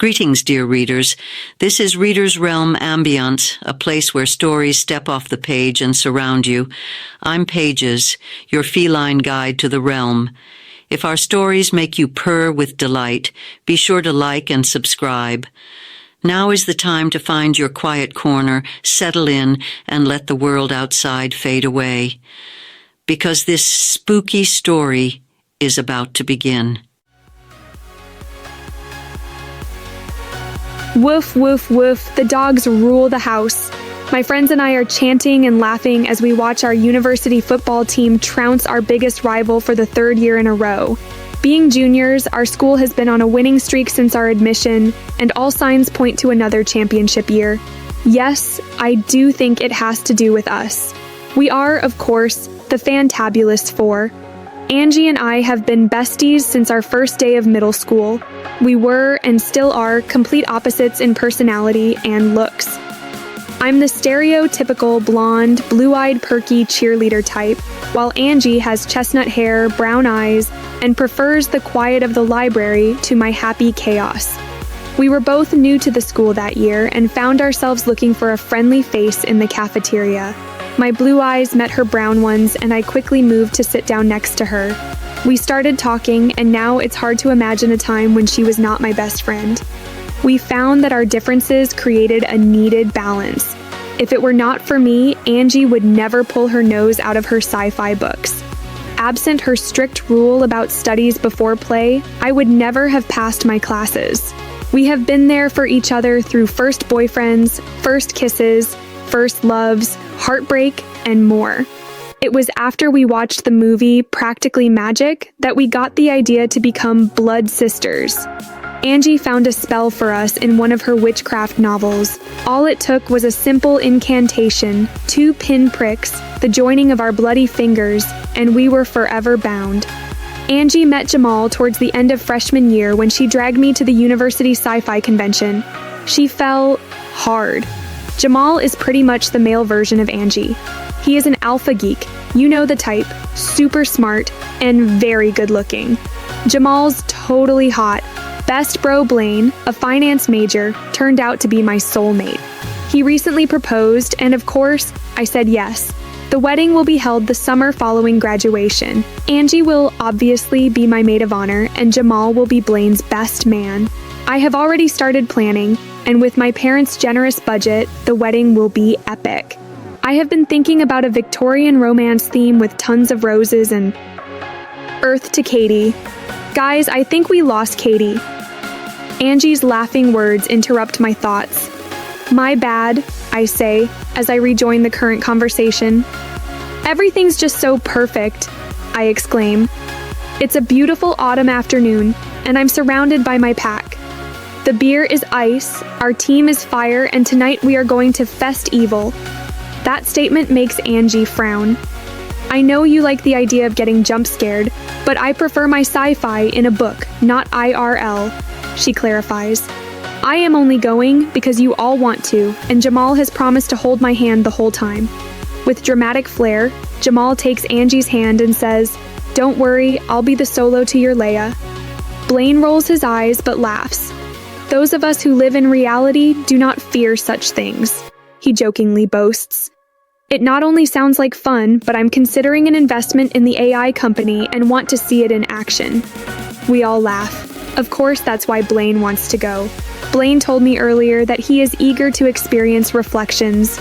Greetings, dear readers. This is Reader's Realm Ambience, a place where stories step off the page and surround you. I'm Paiges, your feline guide to the realm. If our stories make you purr with delight, be sure to like and subscribe. Now is the time to find your quiet corner, settle in, and let the world outside fade away. Because this spooky story is about to begin. Woof, woof, woof, the dogs rule the house. My friends and I are chanting and laughing as we watch our university football team trounce our biggest rival for the third year in a row. Being juniors, our school has been on a winning streak since our admission, and all signs point to another championship year. Yes, I do think it has to do with us. We are, of course, the Fantabulous Four. Angie and I have been besties since our first day of middle school. We were, and still are, complete opposites in personality and looks. I'm the stereotypical blonde, blue-eyed, perky cheerleader type, while Angie has chestnut hair, brown eyes, and prefers the quiet of the library to my happy chaos. We were both new to the school that year and found ourselves looking for a friendly face in the cafeteria. My blue eyes met her brown ones, and I quickly moved to sit down next to her. We started talking, and now it's hard to imagine a time when she was not my best friend. We found that our differences created a needed balance. If it were not for me, Angie would never pull her nose out of her sci-fi books. Absent her strict rule about studies before play, I would never have passed my classes. We have been there for each other through first boyfriends, first kisses, first loves, heartbreak, and more. It was after we watched the movie Practically Magic that we got the idea to become blood sisters. Angie found a spell for us in one of her witchcraft novels. All it took was a simple incantation, 2 pinpricks, the joining of our bloody fingers, and we were forever bound. Angie met Jamal towards the end of freshman year when she dragged me to the university sci-fi convention. She fell hard. Jamal is pretty much the male version of Angie. He is an alpha geek, you know the type, super smart, and very good looking. Jamal's totally hot. Best bro Blaine, a finance major, turned out to be my soulmate. He recently proposed, and of course, I said yes. The wedding will be held the summer following graduation. Angie will obviously be my maid of honor, and Jamal will be Blaine's best man. I have already started planning, and with my parents' generous budget, the wedding will be epic. I have been thinking about a Victorian romance theme with tons of roses and Earth to Katie. Guys, I think we lost Katie. Angie's laughing words interrupt my thoughts. My bad, I say, as I rejoin the current conversation. Everything's just so perfect, I exclaim. It's a beautiful autumn afternoon, and I'm surrounded by my pack. The beer is ice, our team is fire, and tonight we are going to FestEvil. That statement makes Angie frown. I know you like the idea of getting jump scared, but I prefer my sci-fi in a book, not IRL, she clarifies. I am only going because you all want to, and Jamal has promised to hold my hand the whole time. With dramatic flair, Jamal takes Angie's hand and says, "Don't worry, I'll be the solo to your Leia." Blaine rolls his eyes but laughs. Those of us who live in reality do not fear such things, he jokingly boasts. It not only sounds like fun, but I'm considering an investment in the AI company and want to see it in action. We all laugh. Of course, that's why Blaine wants to go. Blaine told me earlier that he is eager to experience Reflections,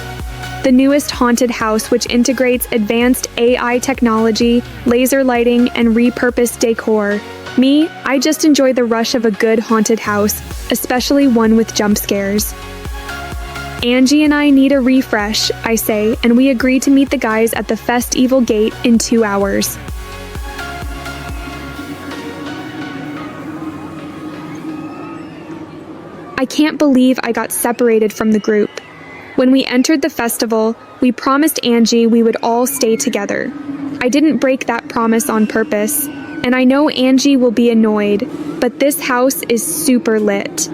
the newest haunted house which integrates advanced AI technology, laser lighting, and repurposed decor. Me, I just enjoy the rush of a good haunted house, especially one with jump scares. Angie and I need a refresh, I say, and we agree to meet the guys at the FestEvil gate in 2 hours. I can't believe I got separated from the group. When we entered the festival, we promised Angie we would all stay together. I didn't break that promise on purpose, and I know Angie will be annoyed, but this house is super lit.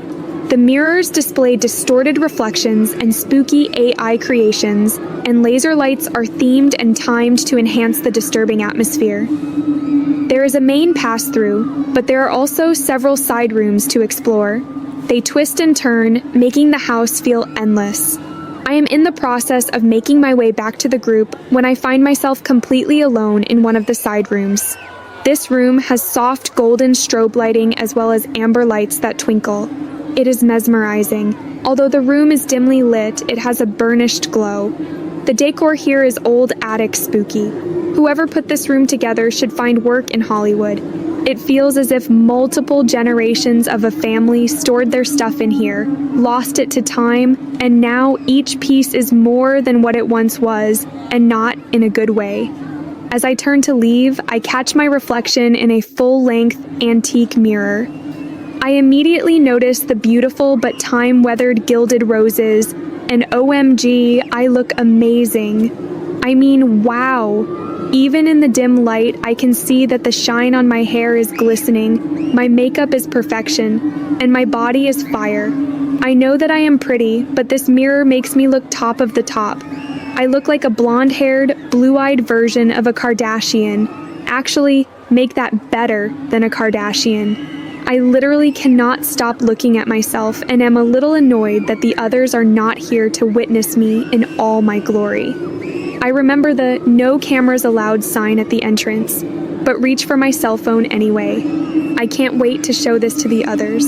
The mirrors display distorted reflections and spooky AI creations, and laser lights are themed and timed to enhance the disturbing atmosphere. There is a main pass-through, but there are also several side rooms to explore. They twist and turn, making the house feel endless. I am in the process of making my way back to the group when I find myself completely alone in one of the side rooms. This room has soft golden strobe lighting as well as amber lights that twinkle. It is mesmerizing. Although the room is dimly lit, it has a burnished glow. The decor here is old attic spooky. Whoever put this room together should find work in Hollywood. It feels as if multiple generations of a family stored their stuff in here, lost it to time, and now each piece is more than what it once was, and not in a good way. As I turn to leave, I catch my reflection in a full-length antique mirror. I immediately notice the beautiful but time-weathered gilded roses, and OMG, I look amazing. I mean, wow. Even in the dim light, I can see that the shine on my hair is glistening, my makeup is perfection, and my body is fire. I know that I am pretty, but this mirror makes me look top of the top. I look like a blonde-haired, blue-eyed version of a Kardashian. Actually, make that better than a Kardashian. I literally cannot stop looking at myself and am a little annoyed that the others are not here to witness me in all my glory. I remember the "no cameras allowed" sign at the entrance, but reach for my cell phone anyway. I can't wait to show this to the others.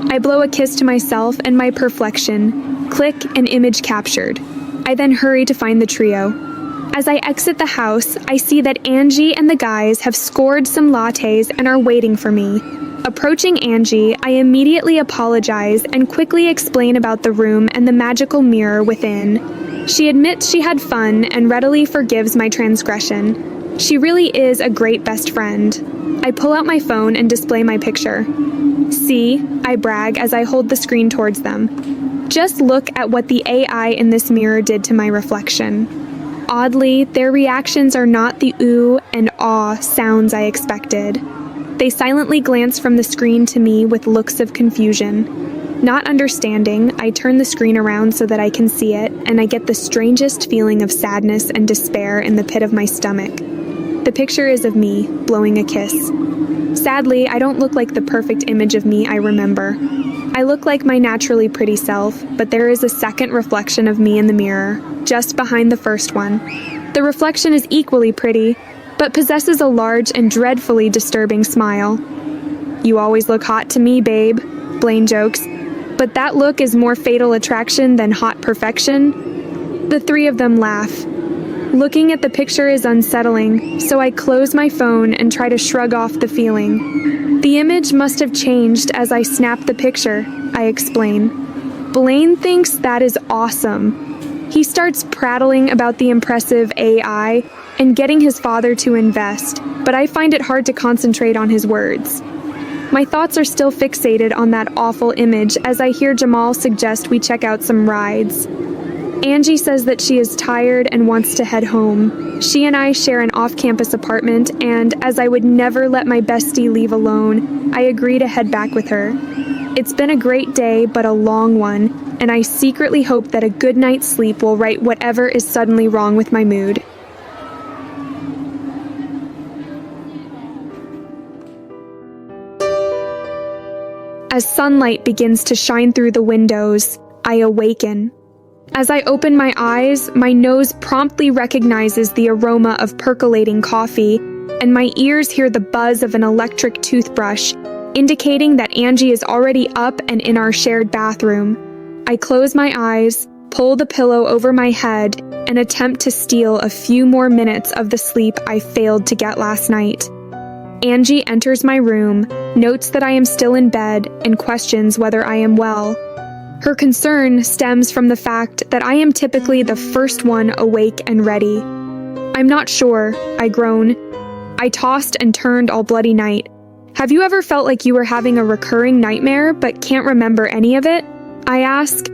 I blow a kiss to myself and my perfection. Click and image captured. I then hurry to find the trio. As I exit the house, I see that Angie and the guys have scored some lattes and are waiting for me. Approaching Angie, I immediately apologize and quickly explain about the room and the magical mirror within. She admits she had fun and readily forgives my transgression. She really is a great best friend. I pull out my phone and display my picture. See, I brag as I hold the screen towards them. Just look at what the AI in this mirror did to my reflection. Oddly, their reactions are not the ooh and awe sounds I expected. They silently glance from the screen to me with looks of confusion. Not understanding, I turn the screen around so that I can see it, and I get the strangest feeling of sadness and despair in the pit of my stomach. The picture is of me, blowing a kiss. Sadly, I don't look like the perfect image of me I remember. I look like my naturally pretty self, but there is a second reflection of me in the mirror, just behind the first one. The reflection is equally pretty, but possesses a large and dreadfully disturbing smile. "You always look hot to me, babe," Blaine jokes, but that look is more fatal attraction than hot perfection. The three of them laugh. Looking at the picture is unsettling, so I close my phone and try to shrug off the feeling. The image must have changed as I snap the picture, I explain. Blaine thinks that is awesome. He starts prattling about the impressive AI and getting his father to invest, but I find it hard to concentrate on his words. My thoughts are still fixated on that awful image as I hear Jamal suggest we check out some rides. Angie says that she is tired and wants to head home. She and I share an off-campus apartment, and as I would never let my bestie leave alone, I agree to head back with her. It's been a great day, but a long one, and I secretly hope that a good night's sleep will right whatever is suddenly wrong with my mood. As sunlight begins to shine through the windows, I awaken. As I open my eyes, my nose promptly recognizes the aroma of percolating coffee, and my ears hear the buzz of an electric toothbrush, indicating that Angie is already up and in our shared bathroom. I close my eyes, pull the pillow over my head, and attempt to steal a few more minutes of the sleep I failed to get last night. Angie enters my room, notes that I am still in bed, and questions whether I am well. Her concern stems from the fact that I am typically the first one awake and ready. "I'm not sure," I groan. I tossed and turned all bloody night. "Have you ever felt like you were having a recurring nightmare but can't remember any of it?" I ask.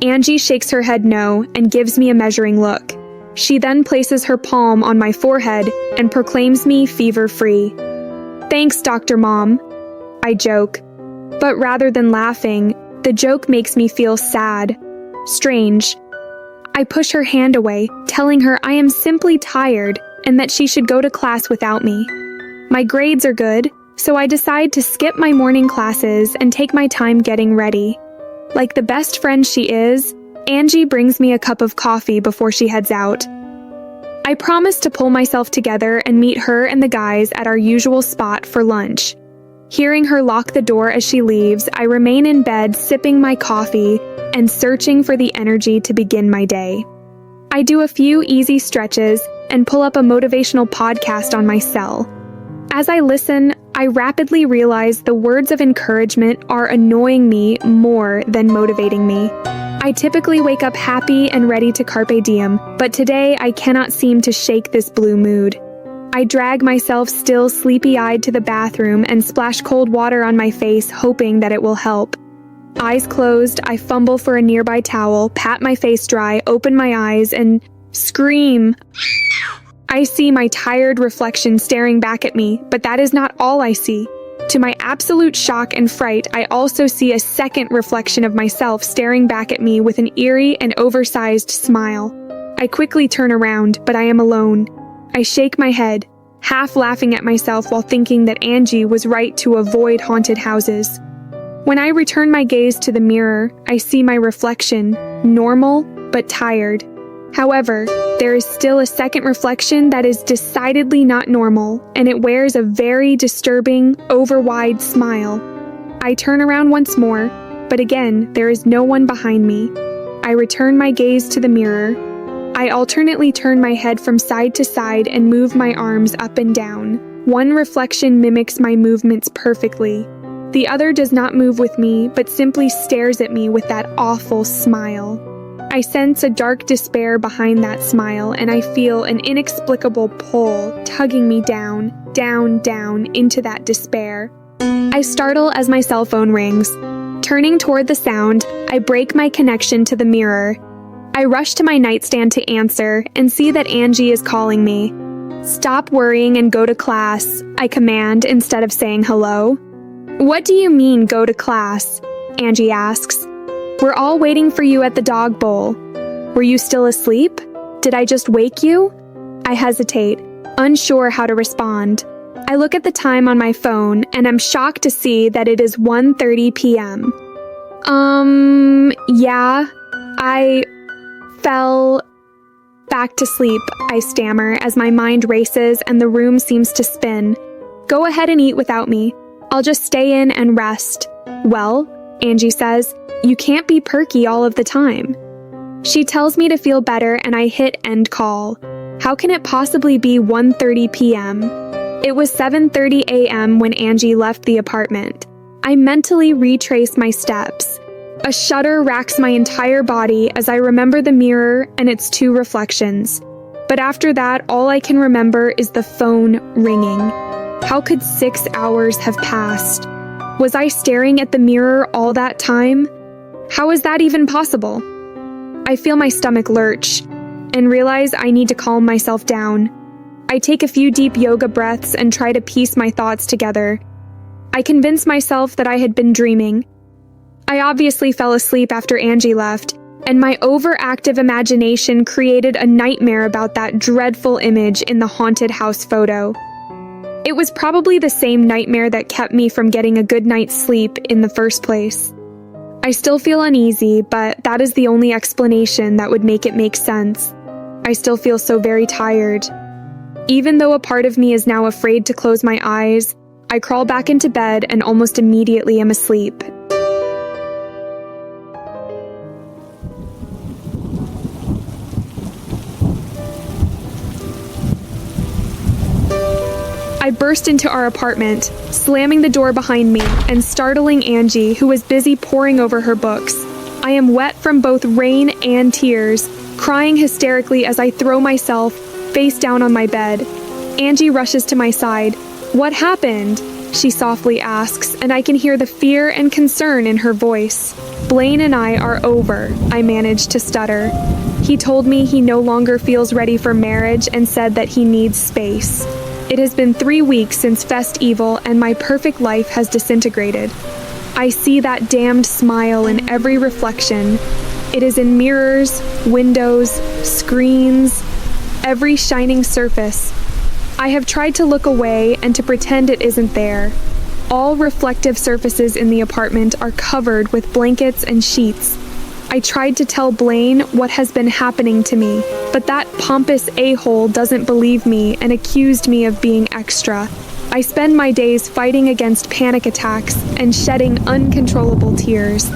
Angie shakes her head no and gives me a measuring look. She then places her palm on my forehead and proclaims me fever-free. "Thanks, Dr. Mom," I joke. But rather than laughing, the joke makes me feel sad. Strange. I push her hand away, telling her I am simply tired and that she should go to class without me. My grades are good, So I decide to skip my morning classes and take my time getting ready. Like the best friend she is, Angie brings me a cup of coffee before she heads out. I promise to pull myself together and meet her and the guys at our usual spot for lunch. Hearing her lock the door as she leaves, I remain in bed sipping my coffee and searching for the energy to begin my day. I do a few easy stretches and pull up a motivational podcast on my cell. As I listen, I rapidly realize the words of encouragement are annoying me more than motivating me. I typically wake up happy and ready to carpe diem, but today I cannot seem to shake this blue mood. I drag myself still sleepy-eyed to the bathroom and splash cold water on my face, hoping that it will help. Eyes closed, I fumble for a nearby towel, pat my face dry, open my eyes, and scream. I see my tired reflection staring back at me, but that is not all I see. To my absolute shock and fright, I also see a second reflection of myself staring back at me with an eerie and oversized smile. I quickly turn around, but I am alone. I shake my head, half laughing at myself while thinking that Angie was right to avoid haunted houses. When I return my gaze to the mirror, I see my reflection, normal but tired. However, there is still a second reflection that is decidedly not normal, and it wears a very disturbing, over-wide smile. I turn around once more, but again, there is no one behind me. I return my gaze to the mirror. I alternately turn my head from side to side and move my arms up and down. One reflection mimics my movements perfectly. The other does not move with me, but simply stares at me with that awful smile. I sense a dark despair behind that smile, and I feel an inexplicable pull tugging me down, down, down into that despair. I startle as my cell phone rings. Turning toward the sound, I break my connection to the mirror. I rush to my nightstand to answer and see that Angie is calling me. "Stop worrying and go to class," I command instead of saying hello. "What do you mean, go to class?" Angie asks. "We're all waiting for you at the dog bowl." "Were you still asleep? Did I just wake you?" I hesitate, unsure how to respond. I look at the time on my phone and I'm shocked to see that it is 1:30 p.m. Yeah, I fell back to sleep, I stammer as my mind races and the room seems to spin. "Go ahead and eat without me. I'll just stay in and rest." "Well," Angie says, "you can't be perky all of the time." She tells me to feel better and I hit end call. How can it possibly be 1:30 p.m.? It was 7:30 a.m. when Angie left the apartment. I mentally retrace my steps. A shudder racks my entire body as I remember the mirror and its two reflections. But after that, all I can remember is the phone ringing. How could 6 hours have passed? Was I staring at the mirror all that time? How is that even possible? I feel my stomach lurch and realize I need to calm myself down. I take a few deep yoga breaths and try to piece my thoughts together. I convince myself that I had been dreaming. I obviously fell asleep after Angie left, and my overactive imagination created a nightmare about that dreadful image in the haunted house photo. It was probably the same nightmare that kept me from getting a good night's sleep in the first place. I still feel uneasy, but that is the only explanation that would make it make sense. I still feel so very tired. Even though a part of me is now afraid to close my eyes, I crawl back into bed and almost immediately am asleep. I burst into our apartment, slamming the door behind me and startling Angie, who was busy poring over her books. I am wet from both rain and tears, crying hysterically as I throw myself face down on my bed. Angie rushes to my side. "What happened?" she softly asks, and I can hear the fear and concern in her voice. "Blaine and I are over," I managed to stutter. "He told me he no longer feels ready for marriage and said that he needs space. It has been 3 weeks since FestEvil and my perfect life has disintegrated. I see that damned smile in every reflection. It is in mirrors, windows, screens, every shining surface. I have tried to look away and to pretend it isn't there. All reflective surfaces in the apartment are covered with blankets and sheets. I tried to tell Blaine what has been happening to me, but that pompous a-hole doesn't believe me and accused me of being extra. I spend my days fighting against panic attacks and shedding uncontrollable tears.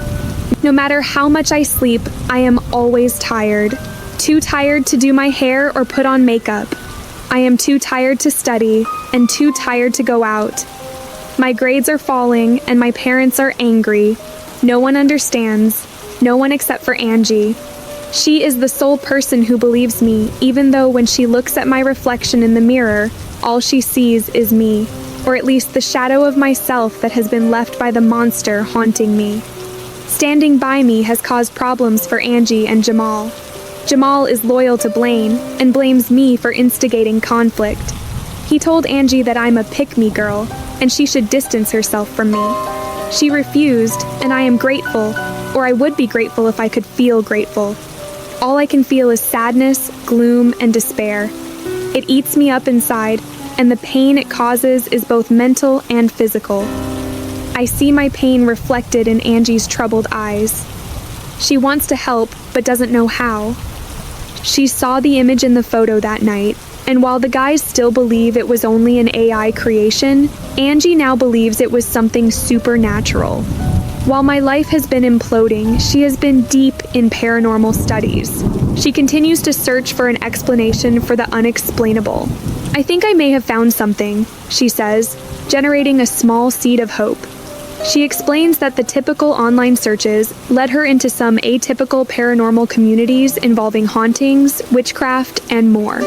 No matter how much I sleep, I am always tired. Too tired to do my hair or put on makeup. I am too tired to study and too tired to go out. My grades are falling and my parents are angry. No one understands. No one except for Angie. She is the sole person who believes me, even though when she looks at my reflection in the mirror, all she sees is me, or at least the shadow of myself that has been left by the monster haunting me. Standing by me has caused problems for Angie and Jamal. Jamal is loyal to Blaine and blames me for instigating conflict. He told Angie that I'm a pick-me girl and she should distance herself from me. She refused, and I am grateful, or I would be grateful if I could feel grateful. All I can feel is sadness, gloom, and despair. It eats me up inside, and the pain it causes is both mental and physical. I see my pain reflected in Angie's troubled eyes. She wants to help, but doesn't know how. She saw the image in the photo that night, and while the guys still believe it was only an AI creation, Angie now believes it was something supernatural. While my life has been imploding, she has been deep in paranormal studies. She continues to search for an explanation for the unexplainable. I think I may have found something, she says, generating a small seed of hope. She explains that the typical online searches led her into some atypical paranormal communities involving hauntings, witchcraft, and more.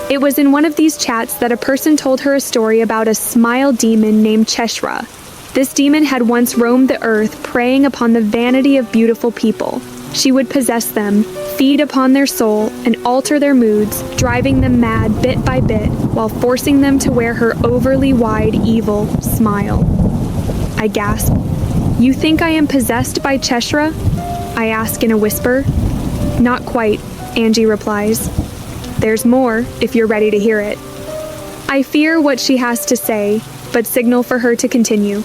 It was in one of these chats that a person told her a story about a smile demon named Cheshire. This demon had once roamed the earth, preying upon the vanity of beautiful people. She would possess them, feed upon their soul, and alter their moods, driving them mad bit by bit, while forcing them to wear her overly wide, evil smile. I gasp. You think I am possessed by Cheshire? I ask in a whisper. Not quite, Angie replies. There's more, if you're ready to hear it. I fear what she has to say, but signal for her to continue.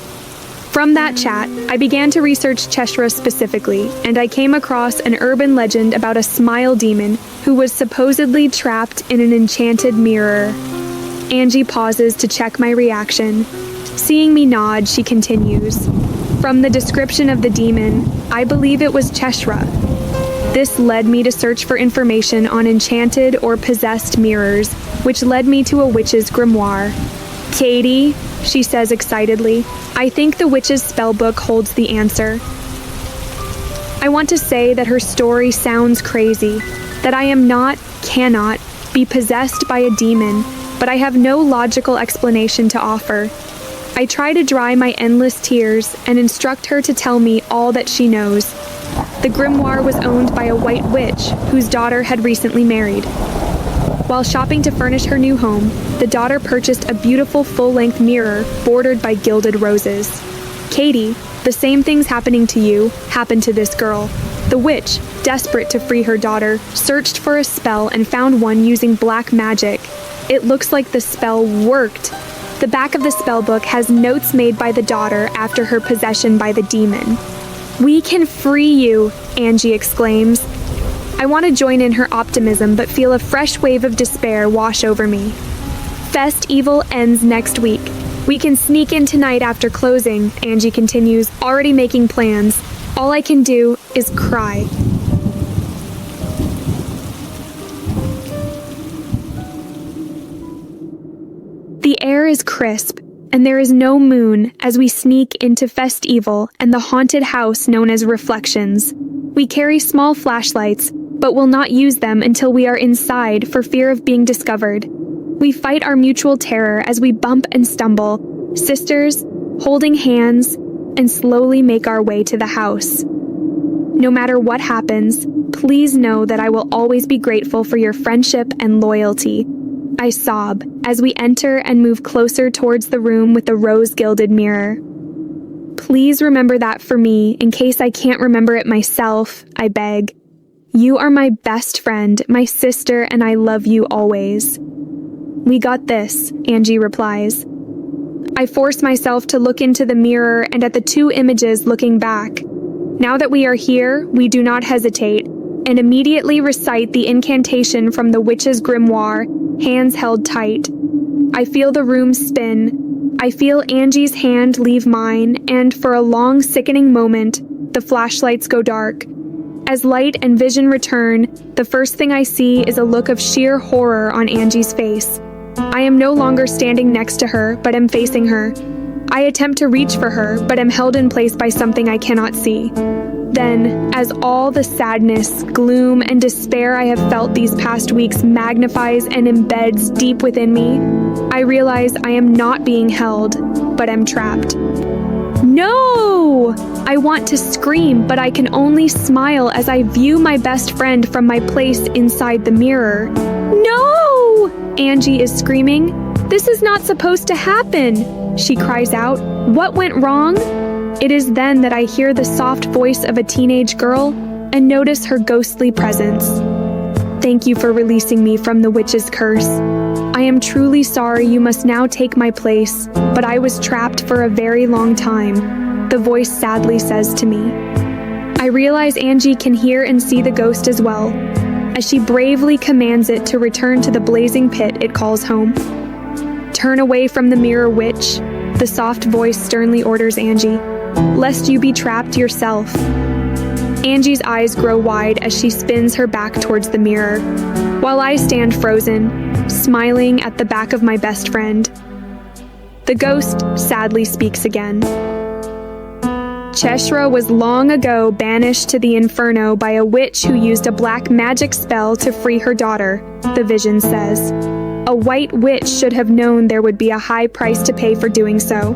From that chat, I began to research Cheshire specifically, and I came across an urban legend about a smile demon who was supposedly trapped in an enchanted mirror. Angie pauses to check my reaction. Seeing me nod, she continues. From the description of the demon, I believe it was Cheshire. This led me to search for information on enchanted or possessed mirrors, which led me to a witch's grimoire. Katie, she says excitedly, I think the witch's spellbook holds the answer. I want to say that her story sounds crazy, that I cannot be possessed by a demon, but I have no logical explanation to offer. I try to dry my endless tears and instruct her to tell me all that she knows. The grimoire was owned by a white witch whose daughter had recently married. While shopping to furnish her new home, the daughter purchased a beautiful full-length mirror bordered by gilded roses. Katie, the same things happening to you happened to this girl. The witch, desperate to free her daughter, searched for a spell and found one using black magic. It looks like the spell worked. The back of the spellbook has notes made by the daughter after her possession by the demon. We can free you, Angie exclaims. I want to join in her optimism but feel a fresh wave of despair wash over me. FestEvil ends next week. We can sneak in tonight after closing, Angie continues, already making plans. All I can do is cry. The air is crisp, and there is no moon as we sneak into FestEvil and the haunted house known as Reflections. We carry small flashlights, but will not use them until we are inside for fear of being discovered. We fight our mutual terror as we bump and stumble, sisters, holding hands, and slowly make our way to the house. No matter what happens, please know that I will always be grateful for your friendship and loyalty. I sob as we enter and move closer towards the room with the rose-gilded mirror. Please remember that for me, in case I can't remember it myself, I beg. You are my best friend, my sister, and I love you always. "We got this," Angie replies. I force myself to look into the mirror and at the two images looking back. Now that we are here, we do not hesitate, and immediately recite the incantation from the witch's grimoire, hands held tight. I feel the room spin. I feel Angie's hand leave mine, and for a long, sickening moment, the flashlights go dark. As light and vision return, the first thing I see is a look of sheer horror on Angie's face. I am no longer standing next to her, but am facing her. I attempt to reach for her, but am held in place by something I cannot see. Then, as all the sadness, gloom, and despair I have felt these past weeks magnifies and embeds deep within me, I realize I am not being held, but am trapped. No! I want to scream, but I can only smile as I view my best friend from my place inside the mirror. No! Angie is screaming. This is not supposed to happen, she cries out. What went wrong? It is then that I hear the soft voice of a teenage girl and notice her ghostly presence. Thank you for releasing me from the witch's curse. I am truly sorry you must now take my place, but I was trapped for a very long time, the voice sadly says to me. I realize Angie can hear and see the ghost as well, as she bravely commands it to return to the blazing pit it calls home. Turn away from the mirror, witch, the soft voice sternly orders Angie, lest you be trapped yourself. Angie's eyes grow wide as she spins her back towards the mirror, while I stand frozen, smiling at the back of my best friend. The ghost sadly speaks again. Cheshire was long ago banished to the inferno by a witch who used a black magic spell to free her daughter, the vision says. A white witch should have known there would be a high price to pay for doing so.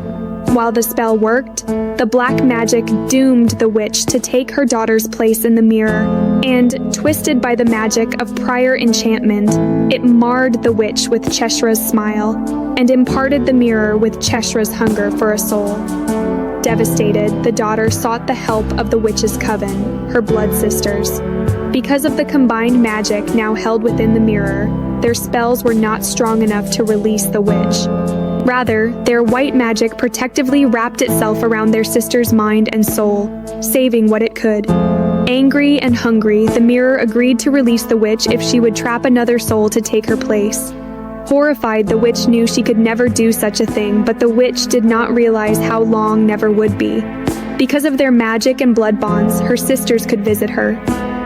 While the spell worked, the black magic doomed the witch to take her daughter's place in the mirror, and, twisted by the magic of prior enchantment, it marred the witch with Cheshire's smile, and imparted the mirror with Cheshire's hunger for a soul. Devastated, the daughter sought the help of the witch's coven, her blood sisters. Because of the combined magic now held within the mirror, their spells were not strong enough to release the witch. Rather, their white magic protectively wrapped itself around their sister's mind and soul, saving what it could. Angry and hungry, the mirror agreed to release the witch if she would trap another soul to take her place. Horrified, the witch knew she could never do such a thing, but the witch did not realize how long never would be. Because of their magic and blood bonds, her sisters could visit her.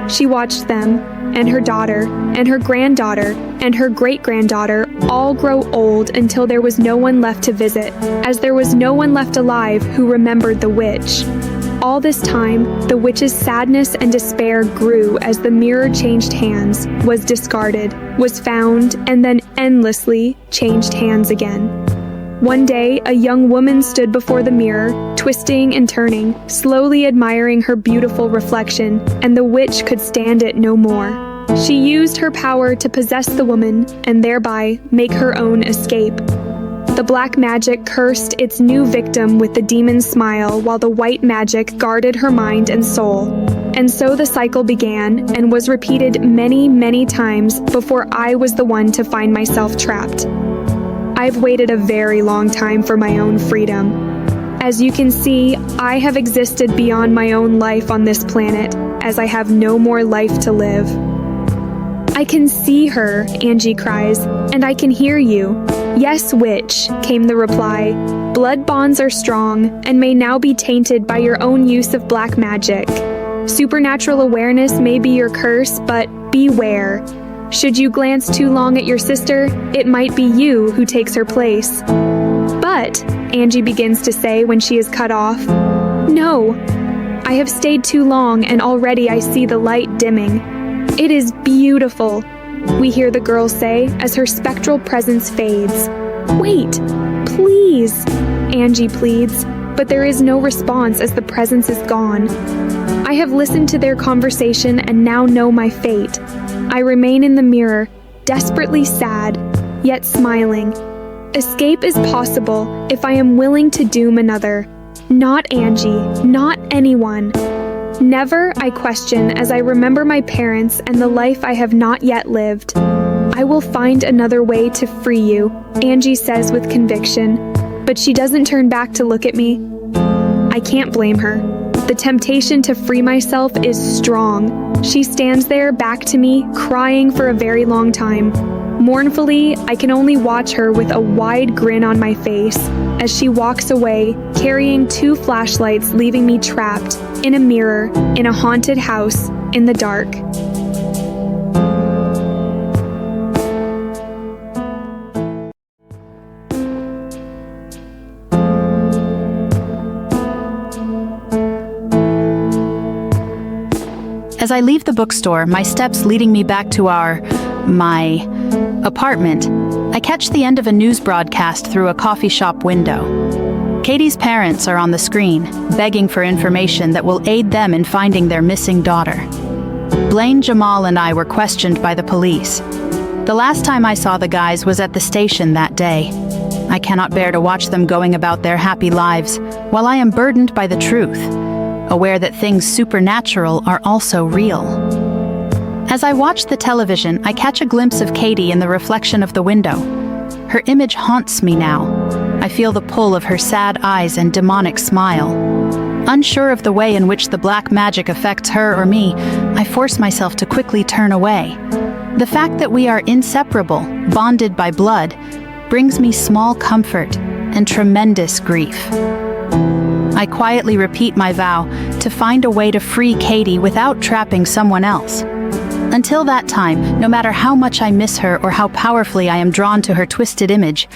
She watched them, and her daughter, and her granddaughter, and her great-granddaughter all grow old until there was no one left to visit, as there was no one left alive who remembered the witch. All this time, the witch's sadness and despair grew as the mirror changed hands, was discarded, was found, and then endlessly changed hands again. One day, a young woman stood before the mirror, twisting and turning, slowly admiring her beautiful reflection, and the witch could stand it no more. She used her power to possess the woman, and thereby make her own escape. The black magic cursed its new victim with the demon's smile, while the white magic guarded her mind and soul. And so the cycle began, and was repeated many, many times before I was the one to find myself trapped. I've waited a very long time for my own freedom. As you can see, I have existed beyond my own life on this planet, as I have no more life to live. I can see her, Angie cries, and I can hear you. Yes, witch, came the reply. Blood bonds are strong, and may now be tainted by your own use of black magic. Supernatural awareness may be your curse, but beware. Should you glance too long at your sister, it might be you who takes her place. But, Angie begins to say when she is cut off, no, I have stayed too long and already I see the light dimming. It is beautiful, we hear the girl say as her spectral presence fades. Wait, please, Angie pleads, but there is no response as the presence is gone. I have listened to their conversation and now know my fate. I remain in the mirror, desperately sad, yet smiling. Escape is possible if I am willing to doom another. Not Angie, not anyone. Never, I question, as I remember my parents and the life I have not yet lived. I I will find another way to free you, Angie says with conviction, but she doesn't turn back to look at me. I can't blame her. The temptation to free myself is strong. She stands there back to me, crying for a very long time. Mournfully, I can only watch her with a wide grin on my face as she walks away, carrying 2 flashlights, leaving me trapped in a mirror in a haunted house in the dark. As I leave the bookstore, my steps leading me back to my apartment, I catch the end of a news broadcast through a coffee shop window. Katie's parents are on the screen, begging for information that will aid them in finding their missing daughter. Blaine, Jamal, and I were questioned by the police. The last time I saw the guys was at the station that day. I cannot bear to watch them going about their happy lives, while I am burdened by the truth, aware that things supernatural are also real. As I watch the television, I catch a glimpse of Katie in the reflection of the window. Her image haunts me now. I feel the pull of her sad eyes and demonic smile. Unsure of the way in which the black magic affects her or me, I force myself to quickly turn away. The fact that we are inseparable, bonded by blood, brings me small comfort and tremendous grief. I quietly repeat my vow to find a way to free Katie without trapping someone else. Until that time, no matter how much I miss her or how powerfully I am drawn to her twisted image,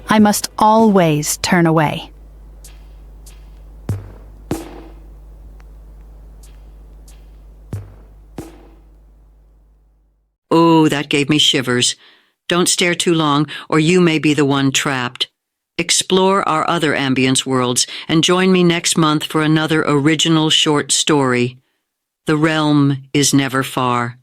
I must always turn away. Oh, that gave me shivers. Don't stare too long, or you may be the one trapped. Explore our other Ambience worlds and join me next month for another original short story. The realm is never far.